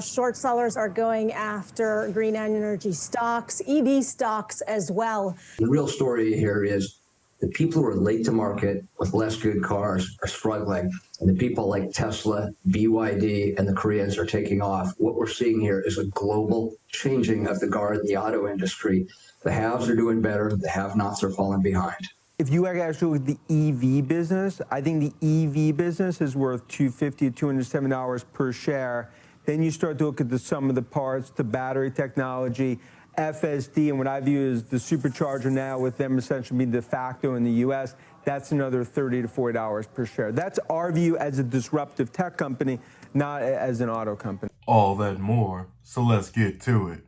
Short sellers are going after green energy stocks, EV stocks as well. The real story here is the people who are late to market with less good cars are struggling, and the people like Tesla, BYD, and the Koreans are taking off. What we're seeing here is a global changing of the guard in the auto industry. The haves are doing better, the have-nots are falling behind. If you actually look at the EV business, I think the EV business is worth $250 to $207 per share. Then you start to look at the sum of the parts, the battery technology, FSD, and what I view as the supercharger now, with them essentially being de facto in the U.S., that's another $30 to $40 per share. That's our view as a disruptive tech company, not as an auto company. All that and more, so let's get to it.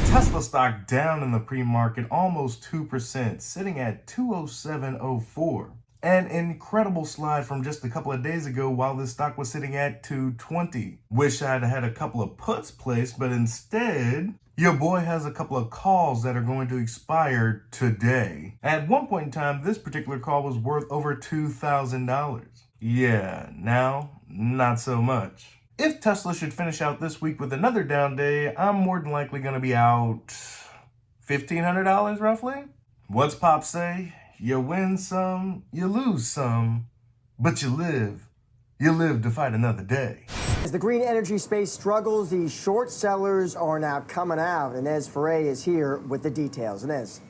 Tesla stock down in the pre-market almost 2%, sitting at 207.04. An incredible slide from just a couple of days ago while this stock was sitting at 220. Wish I'd had a couple of puts placed, but instead, your boy has a couple of calls that are going to expire today. At one point in time, this particular call was worth over $2,000. Yeah, now, not so much. If Tesla should finish out this week with another down day, I'm more than likely going to be out $1,500 roughly. What's Pop say? You win some, you lose some, but you live to fight another day. As the green energy space struggles, the short sellers are now coming out. Inez Ferre is here with the details. Inez.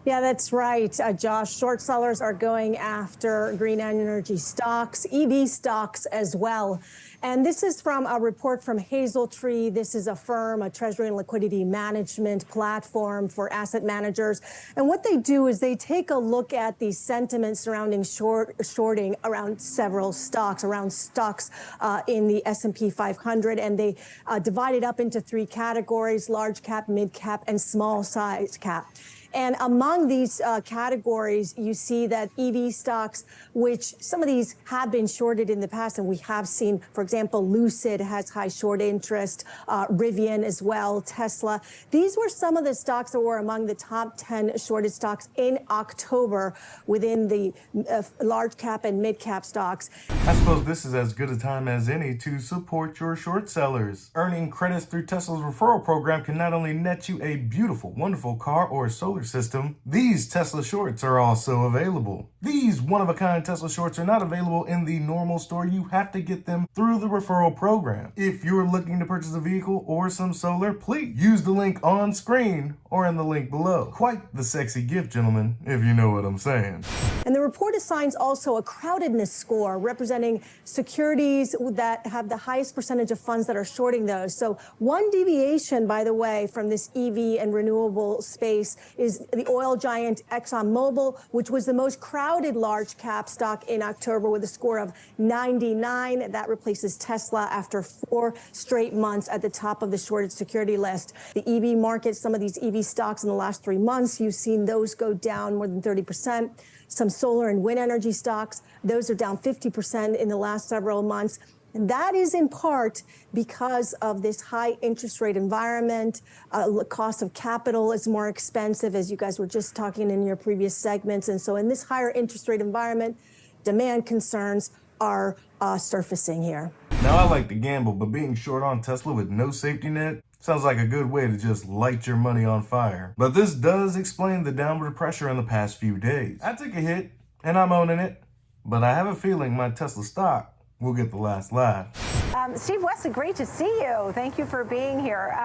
Yeah, that's right, Josh. Short sellers are going after green energy stocks, EV stocks as well. And this is from a report from Hazeltree. This is a firm, a treasury and liquidity management platform for asset managers. And what they do is they take a look at the sentiment surrounding shorting around several stocks, in the S&P 500. And they divide it up into three categories: large cap, mid cap, and small size cap. And among these categories, you see that EV stocks, which some of these have been shorted in the past, and we have seen, for example, Lucid has high short interest, Rivian as well, Tesla. These were some of the stocks that were among the top 10 shorted stocks in October within the large cap and mid cap stocks. I suppose this is as good a time as any to support your short sellers. Earning credits through Tesla's referral program can not only net you a beautiful, wonderful car or solar system, these Tesla shorts are also available. These one-of-a-kind Tesla shorts are not available in the normal store. You have to get them through the referral program. If you're looking to purchase a vehicle or some solar, please use the link on screen or in the link below. Quite the sexy gift, gentlemen, if you know what I'm saying. And the report assigns also a crowdedness score representing securities that have the highest percentage of funds that are shorting those. So one deviation, by the way, from this EV and renewable space is the oil giant ExxonMobil, which was the most crowded large cap stock in October with a score of 99. That replaces Tesla after 4 straight months at the top of the shorted security list. The EV market, some of these EV stocks in the last 3 months, you've seen those go down more than 30%. Some solar and wind energy stocks, those are down 50% in the last several months. And that is in part because of this high interest rate environment. Cost of capital is more expensive, as you guys were just talking in your previous segments. And so in this higher interest rate environment, demand concerns are surfacing here. Now, I like to gamble, but being short on Tesla with no safety net sounds like a good way to just light your money on fire. But this does explain the downward pressure in the past few days. I took a hit, and I'm owning it, but I have a feeling my Tesla stock will get the last laugh. Steve Wesley, great to see you. Thank you for being here.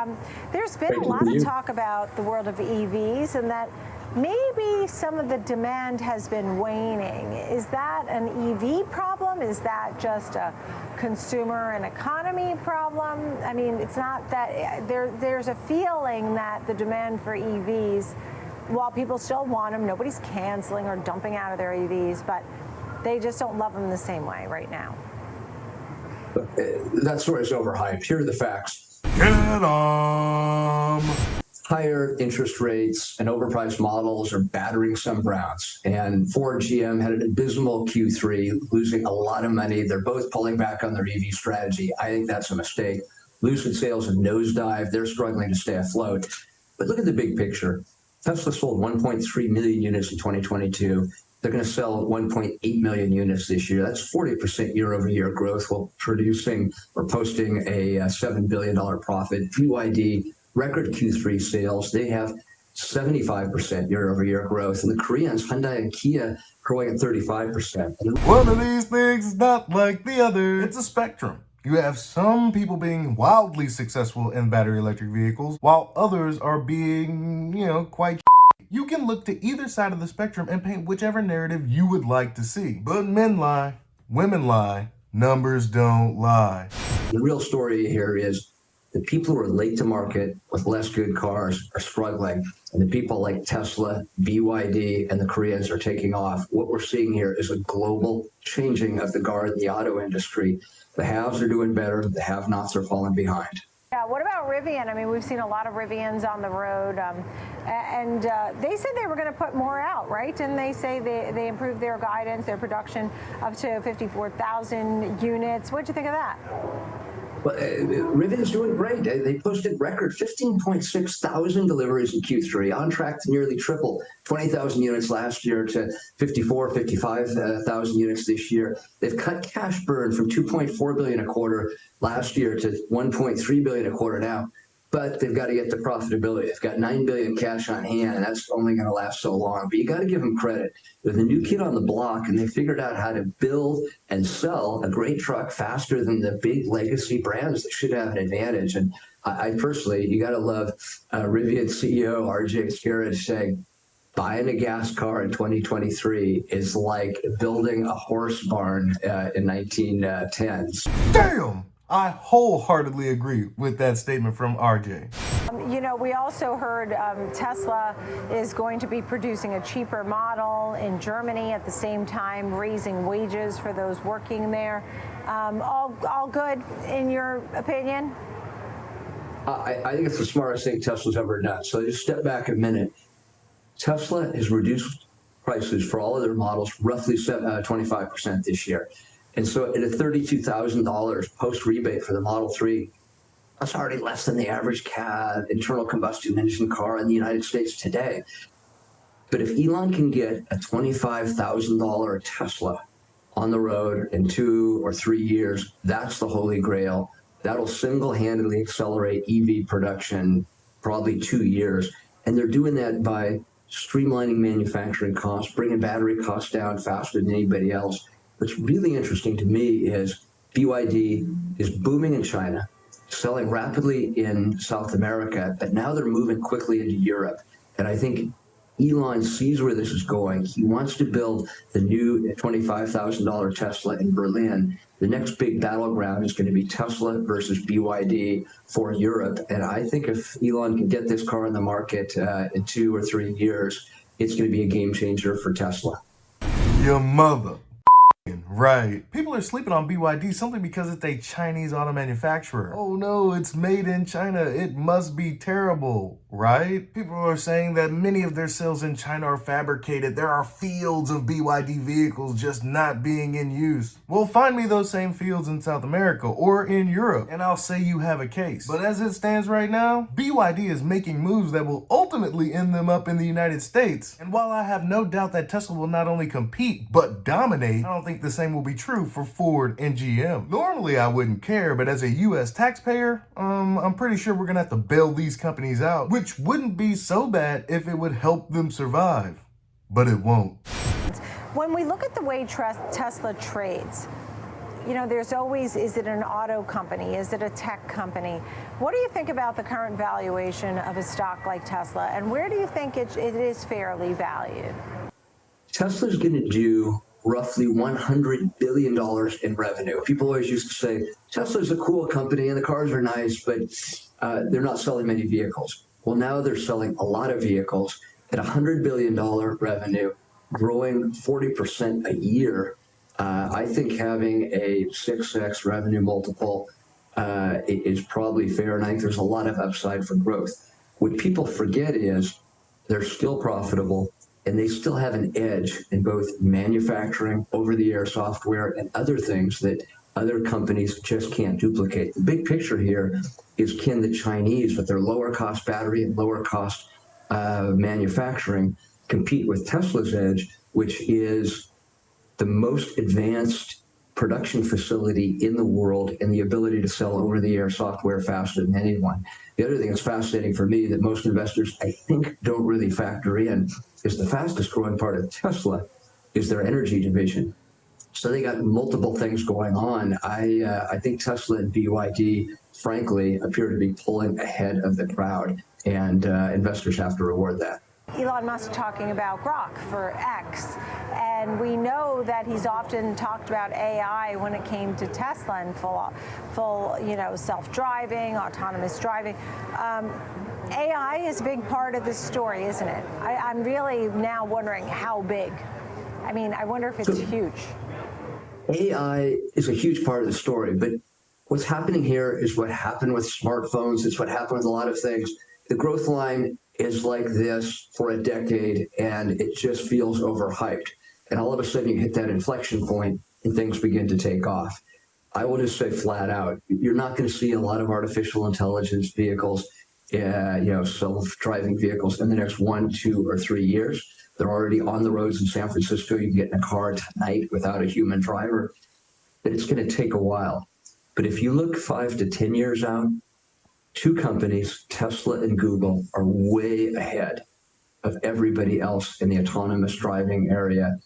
There's been a lot of talk about the world of EVs and that maybe some of the demand has been waning. Is that an EV problem? Is that just a consumer and economy problem? I mean, it's not that there's a feeling that the demand for EVs, while people still want them, nobody's canceling or dumping out of their EVs, but they just don't love them the same way right now. That story is overhyped. Here are the facts. Get 'em! Higher interest rates and overpriced models are battering some Browns. And Ford GM had an abysmal Q3, losing a lot of money. They're both pulling back on their EV strategy. I think that's a mistake. Lucid sales have nosedived. They're struggling to stay afloat. But look at the big picture. Tesla sold 1.3 million units in 2022. They're going to sell 1.8 million units this year. That's 40% year-over-year growth while producing or posting a $7 billion profit. BYD, record Q3 sales. They have 75% year-over-year growth. And the Koreans, Hyundai and Kia, growing at 35%. One of these things is not like the other. It's a spectrum. You have some people being wildly successful in battery electric vehicles, while others are being, quite You can look to either side of the spectrum and paint whichever narrative you would like to see. But men lie, women lie, numbers don't lie. The real story here is the people who are late to market with less good cars are struggling, and the people like Tesla, BYD, and the Koreans are taking off. What we're seeing here is a global changing of the guard in the auto industry. The haves are doing better, the have-nots are falling behind. Yeah, what about Rivian? I mean, we've seen a lot of Rivians on the road, and they said they were going to put more out, right? And they say they improved their guidance, their production up to 54,000 units. What'd you think of that? Well, Rivian's doing great. They posted record 15.6 thousand deliveries in Q3, on track to nearly triple 20,000 units last year to 55,000 units this year. They've cut cash burn from 2.4 billion a quarter last year to 1.3 billion a quarter now. But they've got to get to profitability. They've got 9 billion cash on hand, and that's only going to last so long. But you got to give them credit. They're the new kid on the block, and they figured out how to build and sell a great truck faster than the big legacy brands that should have an advantage. And I personally, you got to love Rivian CEO RJ Scarrett saying, buying a gas car in 2023 is like building a horse barn in 1910s. Damn! I wholeheartedly agree with that statement from RJ. We also heard Tesla is going to be producing a cheaper model in Germany at the same time, raising wages for those working there. All good in your opinion? I think it's the smartest thing Tesla's ever done. So just step back a minute. Tesla has reduced prices for all of their models roughly 25% this year. And so at a $32,000 post-rebate for the Model 3, that's already less than the average cab internal combustion engine car in the United States today. But if Elon can get a $25,000 Tesla on the road in 2 or 3 years, that's the holy grail. That'll single-handedly accelerate EV production probably 2 years. And they're doing that by streamlining manufacturing costs, bringing battery costs down faster than anybody else. What's really interesting to me is BYD is booming in China, selling rapidly in South America, but now they're moving quickly into Europe. And I think Elon sees where this is going. He wants to build the new $25,000 Tesla in Berlin. The next big battleground is going to be Tesla versus BYD for Europe. And I think if Elon can get this car on the market in 2 or 3 years, it's going to be a game changer for Tesla. Your mother. Right. People are sleeping on BYD simply because it's a Chinese auto manufacturer. Oh no, it's made in China. It must be terrible, right? People are saying that many of their cells in China are fabricated. There are fields of BYD vehicles just not being in use. Well, find me those same fields in South America or in Europe, and I'll say you have a case. But as it stands right now, BYD is making moves that will ultimately end them up in the United States. And while I have no doubt that Tesla will not only compete, but dominate, I don't think the same will be true for Ford and GM. Normally I wouldn't care, but as a US taxpayer, I'm pretty sure we're gonna have to bail these companies out, which wouldn't be so bad if it would help them survive, but it won't. When we look at the way Tesla trades, there's always, is it an auto company? Is it a tech company? What do you think about the current valuation of a stock like Tesla, and where do you think it is fairly valued? Tesla's going to do roughly $100 billion in revenue. People always used to say, Tesla's a cool company and the cars are nice, but they're not selling many vehicles. Well, now they're selling a lot of vehicles at $100 billion revenue, growing 40% a year. I think having a 6x revenue multiple is probably fair, and I think there's a lot of upside for growth. What people forget is they're still profitable, and they still have an edge in both manufacturing, over-the-air software, and other things that other companies just can't duplicate. The big picture here is, can the Chinese, with their lower-cost battery and lower-cost manufacturing, compete with Tesla's edge which is the most advanced production facility in the world and the ability to sell over-the-air software faster than anyone. The other thing that's fascinating for me that most investors, I think, don't really factor in is the fastest growing part of Tesla is their energy division. So they got multiple things going on. I think Tesla and BYD, frankly, appear to be pulling ahead of the crowd, and investors have to reward that. Elon Musk talking about Grok for X, and we know that he's often talked about AI when it came to Tesla and full self-driving, autonomous driving. AI is a big part of this story, isn't it? I'm really now wondering how big. I mean, I wonder if it's huge. AI is a huge part of the story, but what's happening here is what happened with smartphones. It's what happened with a lot of things. The growth line is like this for a decade, and it just feels overhyped. And all of a sudden you hit that inflection point and things begin to take off. I will just say flat out, you're not going to see a lot of artificial intelligence vehicles, self-driving vehicles in the next 1, 2, or 3 years. They're already on the roads in San Francisco. You can get in a car tonight without a human driver. But it's going to take a while. But if you look 5 to 10 years out, 2 companies, Tesla and Google, are way ahead of everybody else in the autonomous driving area.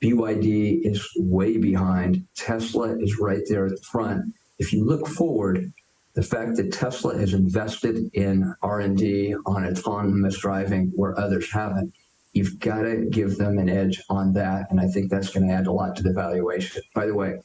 BYD is way behind. Tesla is right there at the front. If you look forward, the fact that Tesla has invested in R&D on autonomous driving where others haven't, you've got to give them an edge on that, and I think that's going to add a lot to the valuation. By the way,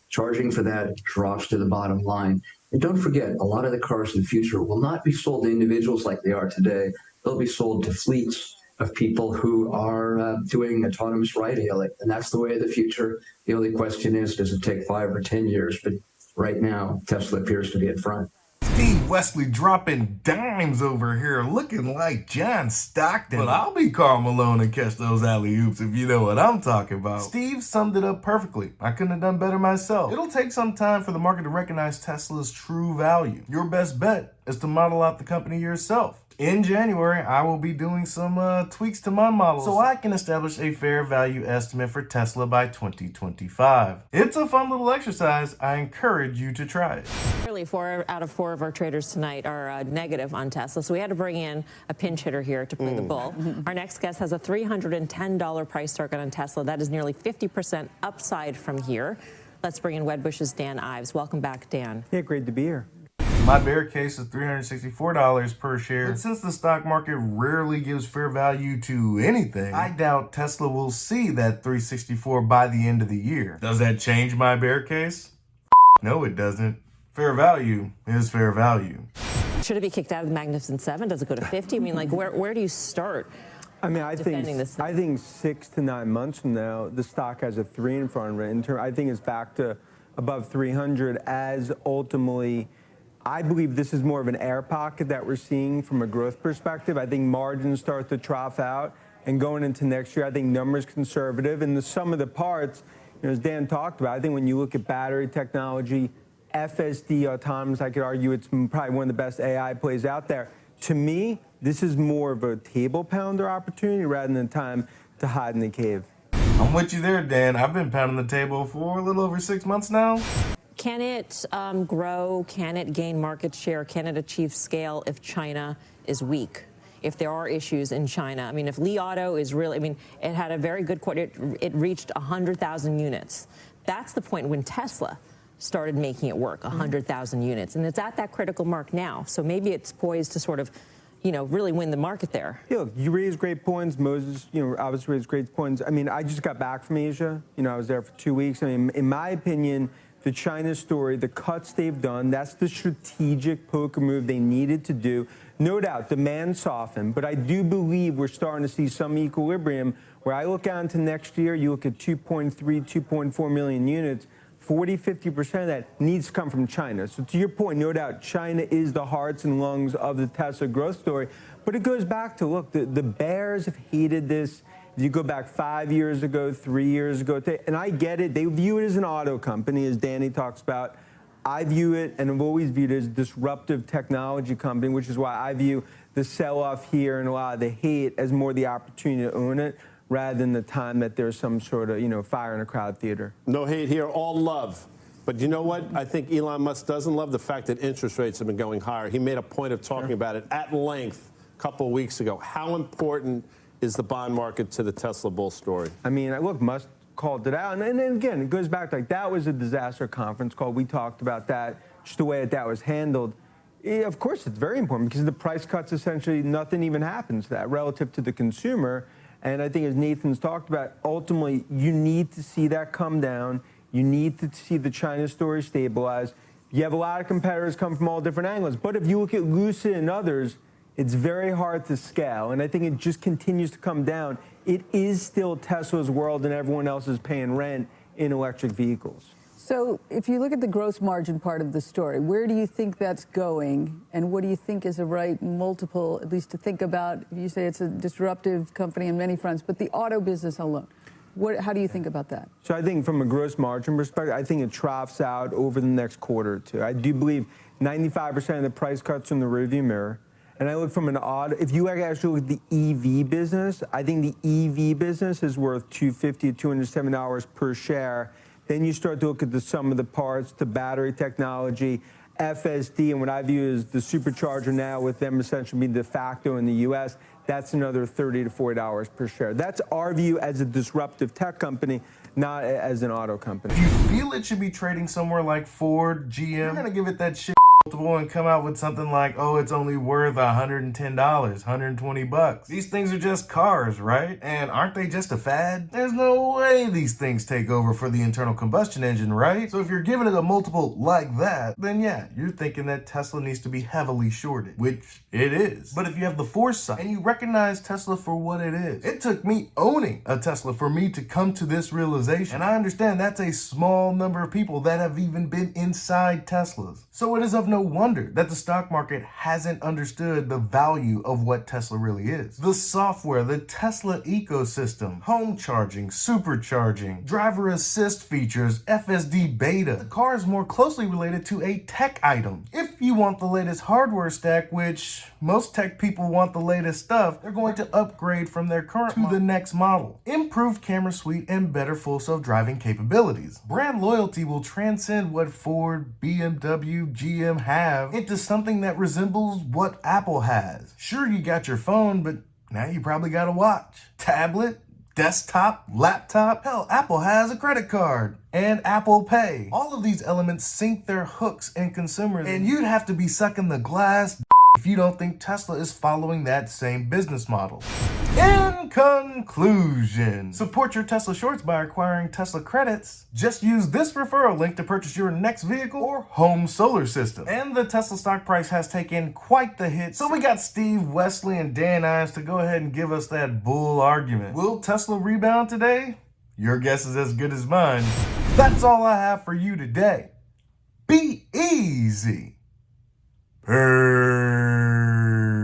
charging for that drops to the bottom line. And don't forget, a lot of the cars in the future will not be sold to individuals like they are today. They'll be sold to fleets of people who are doing autonomous ride-hailing, and that's the way of the future. The only question is, does it take 5 or 10 years? But right now, Tesla appears to be in front. Steve Wesley dropping dimes over here, looking like John Stockton. But I'll be Karl Malone and catch those alley-oops if you know what I'm talking about. Steve summed it up perfectly. I couldn't have done better myself. It'll take some time for the market to recognize Tesla's true value. Your best bet is to model out the company yourself. In January, I will be doing some tweaks to my model so I can establish a fair value estimate for Tesla by 2025. It's a fun little exercise. I encourage you to try it. Really, 4 out of 4 of our traders tonight are negative on Tesla, so we had to bring in a pinch hitter here to play the bull. Our next guest has a $310 price target on Tesla. That is nearly 50% upside from here. Let's bring in Wedbush's Dan Ives. Welcome back, Dan. Yeah, great to be here. My bear case is $364 per share. But since the stock market rarely gives fair value to anything, I doubt Tesla will see that $364 by the end of the year. Does that change my bear case? No, it doesn't. Fair value is fair value. Should it be kicked out of the Magnificent Seven? Does it go to 50? I mean, like, where do you start? I mean, I think 6 to 9 months from now, the stock has a 3 in front of it. I think it's back to above 300 as ultimately. I believe this is more of an air pocket that we're seeing from a growth perspective. I think margins start to trough out, and going into next year, I think numbers conservative. And the sum of the parts, as Dan talked about, I think when you look at battery technology, FSD autonomous, I could argue it's probably one of the best AI plays out there. To me, this is more of a table pounder opportunity rather than time to hide in the cave. I'm with you there, Dan. I've been pounding the table for a little over 6 months now. Can it grow? Can it gain market share? Can it achieve scale if China is weak? If there are issues in China? I mean, if Li Auto is really, I mean, it had a very good quarter. It reached 100,000 units. That's the point when Tesla started making it work, 100,000 units. And it's at that critical mark now. So maybe it's poised to sort of, really win the market there. Yeah, look, you raised great points. Moses, obviously raised great points. I mean, I just got back from Asia. I was there for 2 weeks. I mean, in my opinion, the China story, the cuts they've done, that's the strategic poker move they needed to do. No doubt, demand softened, but I do believe we're starting to see some equilibrium where I look out into next year, you look at 2.3, 2.4 million units, 40, 50% of that needs to come from China. So to your point, no doubt, China is the hearts and lungs of the Tesla growth story. But it goes back to, look, the bears have hated this. If you go back 5 years ago, 3 years ago, and I get it, they view it as an auto company, as Danny talks about. I view it, and have always viewed it as a disruptive technology company, which is why I view the sell-off here and a lot of the hate as more the opportunity to own it. rather than the time that there's some sort of, fire in a crowd theater. No hate here, all love. But you know what? I think Elon Musk doesn't love the fact that interest rates have been going higher. He made a point of talking about it at length a couple of weeks ago. How important is the bond market to the Tesla bull story? I mean, look, Musk called it out. And then again, it goes back to, that was a disaster conference call. We talked about that, just the way that was handled. Of course, it's very important because the price cuts, essentially nothing even happens to that relative to the consumer. And I think, as Nathan's talked about, ultimately, you need to see that come down. You need to see the China story stabilize. You have a lot of competitors come from all different angles. But if you look at Lucid and others, it's very hard to scale. And I think it just continues to come down. It is still Tesla's world, and everyone else is paying rent in electric vehicles. So if you look at the gross margin part of the story, where do you think that's going? And what do you think is a right multiple, at least to think about? You say it's a disruptive company on many fronts, but the auto business alone. How do you think about that? So I think from a gross margin perspective, I think it troughs out over the next quarter or two. I do believe 95% of the price cuts are in the rearview mirror. And I look from an auto, if you actually look at the EV business, I think the EV business is worth $250 to $270 per share. Then you start to look at the sum of the parts, the battery technology, FSD, and what I view as the supercharger now, with them essentially being de facto in the U.S., that's another $30 to $40 per share. That's our view as a disruptive tech company, not as an auto company. If you feel it should be trading somewhere like Ford, GM, you're gonna give it that shit multiple and come out with something like, oh, it's only worth $110, $120. These things are just cars, right? And aren't they just a fad? There's no way these things take over for the internal combustion engine, right? So if you're giving it a multiple like that, then yeah, you're thinking that Tesla needs to be heavily shorted, which it is. But if you have the foresight and you recognize Tesla for what it is, it took me owning a Tesla for me to come to this realization. And I understand that's a small number of people that have even been inside Teslas. So it is of no wonder that the stock market hasn't understood the value of what Tesla really is. The software, the Tesla ecosystem, home charging, supercharging, driver assist features, FSD beta. The car is more closely related to a tech item. If you want the latest hardware stack, which most tech people want the latest stuff, they're going to upgrade from their current to the next model. Improved camera suite and better full self-driving capabilities. Brand loyalty will transcend what Ford, BMW, GM have into something that resembles what Apple has. Sure, you got your phone, but now you probably got a watch, tablet, desktop, laptop. Hell, Apple has a credit card and Apple Pay. All of these elements sink their hooks in consumers, and you'd have to be sucking the glass if you don't think Tesla is following that same business model. In conclusion, support your Tesla shorts by acquiring Tesla credits. Just use this referral link to purchase your next vehicle or home solar system. And the Tesla stock price has taken quite the hit, so we got Steve, Wesley, and Dan Ives to go ahead and give us that bull argument. Will Tesla rebound today? Your guess is as good as mine. That's all I have for you today. Be easy. Peace.